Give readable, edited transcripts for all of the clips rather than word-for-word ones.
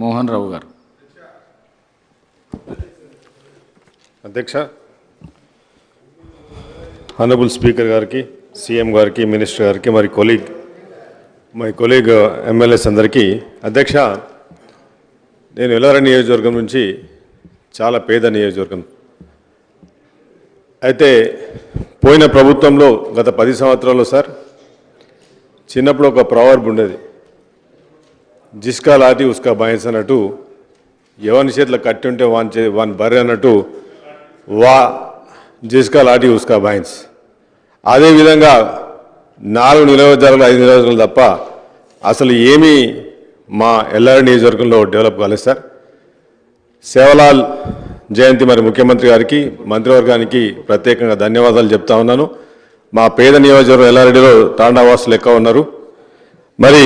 మోహన్ రావు గారు. అధ్యక్ష, honourable speaker గారికి, సీఎం గారికి, మినిస్టర్ గారికి, మై కొలీగ్ ఎమ్మెల్యేస్ అందరికీ. అధ్యక్ష, నేను ఎల్లారెడ్డి నియోజకవర్గం నుంచి, చాలా పేద నియోజకవర్గం. అయితే పోయిన ప్రభుత్వంలో గత 10 సంవత్సరాల్లో సార్, చిన్నప్పుడు ఒక ప్రావర్బ్ ఉండేది, జిస్కా లాటి ఉస్కా బాయన్స్ అన్నట్టు, ఎవరి చేతిలో కట్టి ఉంటే వాని బర్రె అన్నట్టు, జిస్కా లాటి ఉస్కా బాయన్స్. అదేవిధంగా 4 నియోజకవర్గాలు 5 నియోజకవర్గాలు తప్ప అసలు ఏమీ మా ఎల్లారెడ్డి నియోజకవర్గంలో డెవలప్ కాలేదు సార్. సేవలాల్ జయంతి మరి ముఖ్యమంత్రి గారికి, మంత్రివర్గానికి ప్రత్యేకంగా ధన్యవాదాలు చెప్తా ఉన్నాను. మా పేద నియోజకవర్గం ఎల్లారెడ్డిలో తాండావాసులు ఎక్కువ ఉన్నారు. మరి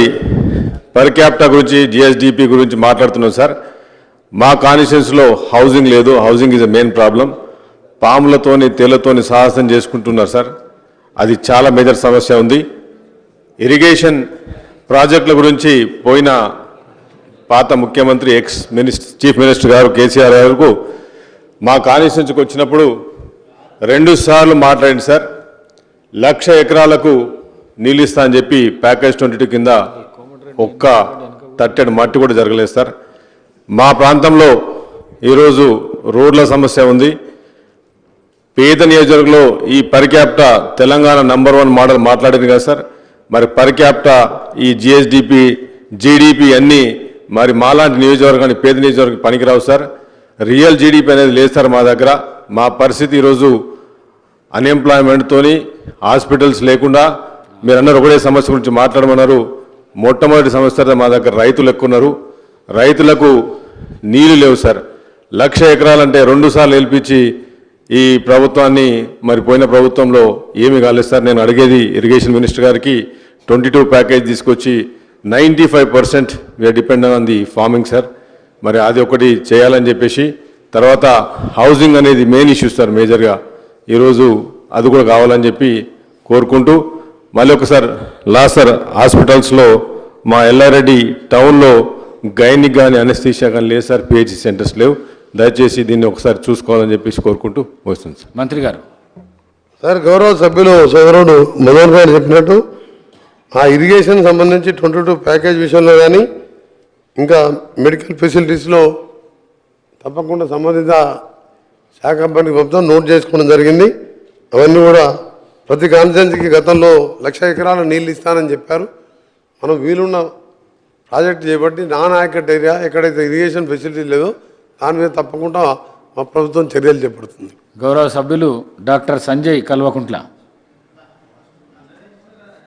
పర్ క్యాపిటా గురించి, జిఎస్డిపి గురించి మాట్లాడుతున్నాం సార్. మా కాన్స్టిట్యున్సీలో హౌసింగ్ లేదు. Housing is a main problem. పాములతోని తేళ్లతోని సాహసం చేసుకుంటున్నారు సార్. అది చాలా మేజర్ సమస్య ఉంది. ఇరిగేషన్ ప్రాజెక్టుల గురించి పోయిన పాత ముఖ్యమంత్రి చీఫ్ మినిస్టర్ గారు కేసీఆర్ గారు మా కాన్స్టిట్యున్సీకి వచ్చినప్పుడు 2 సార్లు మాట్లాడింది సార్. 1,00,000 ఎకరాలకు నీళ్ళు ఇస్తా అని చెప్పి ప్యాకేజ్ 22 కింద ఒక్క తట్టెడు మట్టి కూడా జరగలేదు సార్. మా ప్రాంతంలో ఈరోజు రోడ్ల సమస్య ఉంది. పేద నియోజకవర్గంలో ఈ per capita Telangana number 1 model మాట్లాడింది కదా సార్. మరి పర్ క్యాపిటా ఈ జిఎస్డిపి, జీడిపి అన్నీ మరి మాలాంటి నియోజకవర్గానికి, పేద నియోజకవర్గానికి పనికిరావు సార్. రియల్ జీడిపి అనేది లేదు సార్ మా దగ్గర. మా పరిస్థితి ఈరోజు అన్ఎంప్లాయ్మెంట్తోని, హాస్పిటల్స్ లేకుండా, మీరు అన్నారు ఒకటే సమస్య గురించి మాట్లాడమన్నారు. మొట్టమొదటి సమస్య మా దగ్గర రైతులు ఎక్కువ ఉన్నారు. రైతులకు నీళ్లు లేవు సార్. 1,00,000 ఎకరాలంటే 2 సార్లు గెలిపించి ఈ ప్రభుత్వాన్ని మరి పోయిన ప్రభుత్వంలో ఏమీ కాలేదు సార్. నేను అడిగేది ఇరిగేషన్ మినిస్టర్ గారికి 22 ప్యాకేజ్ తీసుకొచ్చి 95% we are depend on the farming sir. మరి అది ఒకటి చేయాలని చెప్పేసి, తర్వాత హౌసింగ్ అనేది మెయిన్ ఇష్యూ సార్ మేజర్గా. ఈరోజు అది కూడా కావాలని చెప్పి కోరుకుంటూ, మళ్ళీ ఒకసారి సార్ హాస్పిటల్స్లో మా ఎల్లారెడ్డి టౌన్లో గైనిక్ కానీ అనస్థీషియా కానీ లేదు సార్. పిహెచ్సి సెంటర్స్ లేవు. దయచేసి దీన్ని ఒకసారి చూసుకోవాలని చెప్పేసి కోరుకుంటూ వస్తుంది సార్. మంత్రి గారు. సార్, గౌరవ సభ్యులు సోదరుడు మనోహర్ గారు చెప్పినట్టు ఆ ఇరిగేషన్ సంబంధించి 22 ప్యాకేజ్ విషయంలో కానీ, ఇంకా మెడికల్ ఫెసిలిటీస్లో తప్పకుండా సంబంధిత శాఖ పనికి పంపుతాం, నోట్ చేసుకోవడం జరిగింది. అవన్నీ కూడా ప్రతి కాన్స్టిట్యున్సీకి గతంలో 1,00,000 ఎకరాల నీళ్ళు ఇస్తానని చెప్పారు. మనం వీలున్న ప్రాజెక్ట్ చేపట్టి నాన్ యాక్ట్ ఏరియా ఎక్కడైతే ఇరిగేషన్ ఫెసిలిటీ లేదో దాని మీద తప్పకుండా మా ప్రభుత్వం చర్యలు చేపడుతుంది. గౌరవ సభ్యులు డాక్టర్ సంజయ్ కల్వకుంట్ల.